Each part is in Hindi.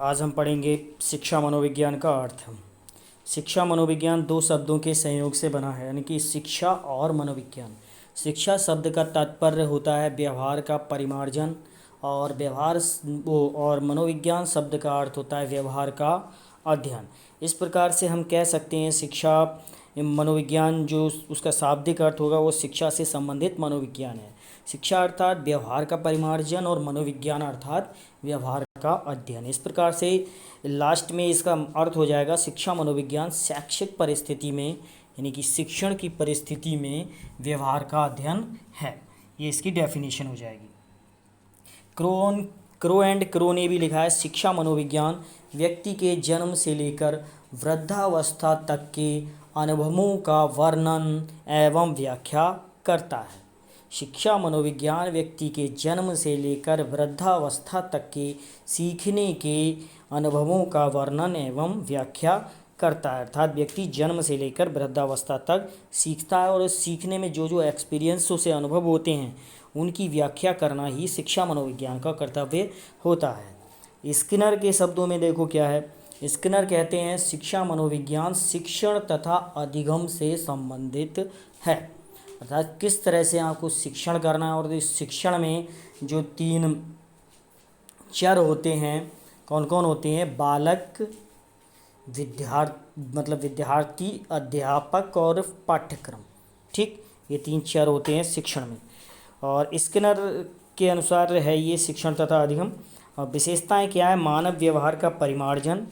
आज हम पढ़ेंगे शिक्षा मनोविज्ञान का अर्थ। शिक्षा मनोविज्ञान दो शब्दों के संयोग से बना है, यानी कि शिक्षा और मनोविज्ञान। शिक्षा शब्द का तात्पर्य होता है व्यवहार का परिमार्जन, और और मनोविज्ञान शब्द का अर्थ होता है व्यवहार का अध्ययन। इस प्रकार से हम कह सकते हैं शिक्षा मनोविज्ञान जो उसका शाब्दिक अर्थ होगा वो शिक्षा से संबंधित मनोविज्ञान है। शिक्षा अर्थात व्यवहार का परिमार्जन और मनोविज्ञान अर्थात व्यवहार का अध्ययन। इस प्रकार से लास्ट में इसका अर्थ हो जाएगा शिक्षा मनोविज्ञान शैक्षिक परिस्थिति में, यानी कि शिक्षण की परिस्थिति में व्यवहार का अध्ययन है। ये इसकी डेफिनेशन हो जाएगी। क्रो एंड क्रो ने भी लिखा है शिक्षा मनोविज्ञान व्यक्ति के जन्म से लेकर वृद्धावस्था तक के अनुभवों का वर्णन एवं व्याख्या करता है। शिक्षा मनोविज्ञान व्यक्ति के जन्म से लेकर वृद्धावस्था तक के सीखने के अनुभवों का वर्णन एवं व्याख्या करता है। अर्थात व्यक्ति जन्म से लेकर वृद्धावस्था तक सीखता है और उस सीखने में जो जो एक्सपीरियंस से अनुभव होते हैं उनकी व्याख्या करना ही शिक्षा मनोविज्ञान का कर्तव्य होता है। स्किनर के शब्दों में देखो क्या है। स्किनर कहते हैं शिक्षा मनोविज्ञान शिक्षण तथा अधिगम से संबंधित है। अर्थात किस तरह से आपको शिक्षण करना है, और इस शिक्षण में जो तीन चर होते हैं कौन कौन होते हैं, बालक, विद्यार्थी, अध्यापक और पाठ्यक्रम। ठीक, ये तीन चर होते हैं शिक्षण में। और स्किनर के अनुसार है ये शिक्षण तथा अधिगम। और विशेषताएं क्या है, मानव व्यवहार का परिमार्जन,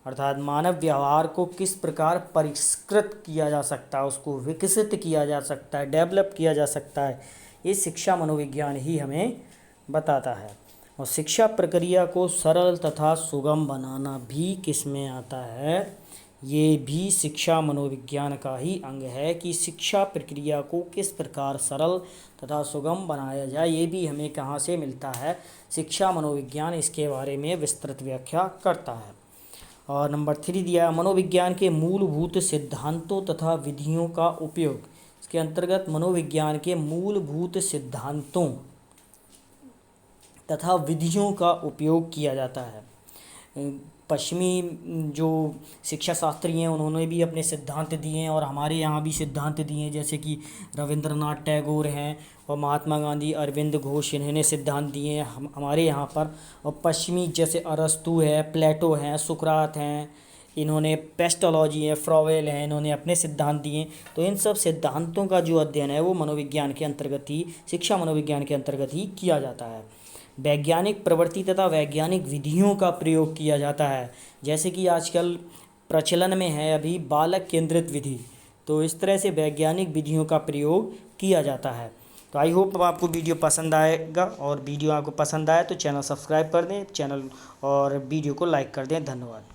अर्थात मानव व्यवहार को किस प्रकार परिष्कृत किया जा सकता है, उसको विकसित किया जा सकता है, डेवलप किया जा सकता है, ये शिक्षा मनोविज्ञान ही हमें बताता है। और शिक्षा प्रक्रिया को सरल तथा सुगम बनाना भी किस में आता है, ये भी शिक्षा मनोविज्ञान का ही अंग है कि शिक्षा प्रक्रिया को किस प्रकार सरल तथा सुगम बनाया जाए, ये भी हमें कहाँ से मिलता है, शिक्षा मनोविज्ञान इसके बारे में विस्तृत व्याख्या करता है। और नंबर 3 दिया मनोविज्ञान के मूलभूत सिद्धांतों तथा विधियों का उपयोग। इसके अंतर्गत मनोविज्ञान के मूलभूत सिद्धांतों तथा विधियों का उपयोग किया जाता है। पश्चिमी जो शिक्षा शास्त्री हैं उन्होंने भी अपने सिद्धांत दिए हैं और हमारे यहाँ भी सिद्धांत दिए हैं, जैसे कि रविंद्रनाथ टैगोर हैं और महात्मा गांधी, अरविंद घोष, इन्होंने सिद्धांत दिए हैं हमारे यहाँ पर। और पश्चिमी जैसे अरस्तु है, प्लेटो हैं, सुकरात हैं, इन्होंने पेस्टोलॉजी है, फ्रॉवेल हैं, इन्होंने अपने सिद्धांत दिए। तो इन सब सिद्धांतों का जो अध्ययन है वो मनोविज्ञान के अंतर्गत ही, शिक्षा मनोविज्ञान के अंतर्गत ही किया जाता है। वैज्ञानिक प्रवृत्ति तथा वैज्ञानिक विधियों का प्रयोग किया जाता है, जैसे कि आजकल प्रचलन में है अभी बालक केंद्रित विधि, तो इस तरह से वैज्ञानिक विधियों का प्रयोग किया जाता है। तो आई होप आपको वीडियो पसंद आएगा, और वीडियो आपको पसंद आए तो चैनल सब्सक्राइब कर दें, चैनल और वीडियो को लाइक कर दें। धन्यवाद।